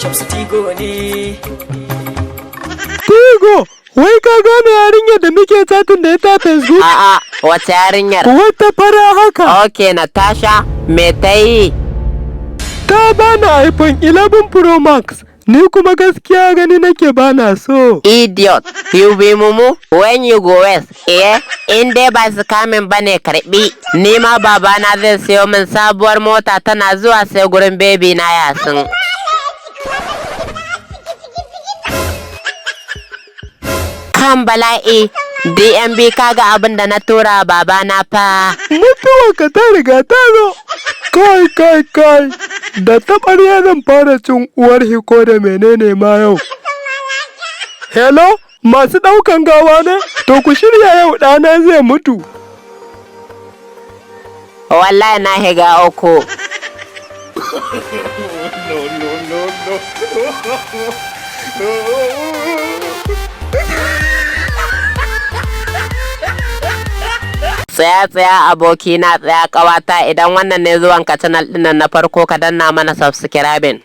Shamsu Tigo ne. Tigo, wai ka gane yarinyar da muke chatin da ita Facebook? A'a, wace yarinyar? Wata fara haka. Ok, Natasha, me ta yi? Ta bani iPhone 11 Pro Max. Ni kuma gaskiya gani nake bana so. Idiot, you be mumu when you go west, in dai ba su kamin bane karbi. Ni ma babana zai siyo min sabuwar mota tana zuwa sai gurin baby na Yasin. Kan bala'i, DMB kaga abin da na tura babana fa. Mutuwa ka ta riga ta zo. Kai. Da taɓarya zan fara cin uwar hiko da menene ma yau. Hello, masu ɗaukan gawa ne? To ku shirya yau ɗana zai mutu. Wallahi na higa uku. Tsaya abokina, tsaya ƙawata, idan wannan ne zuwanka channel ɗin na farko ka danna mana subscribing.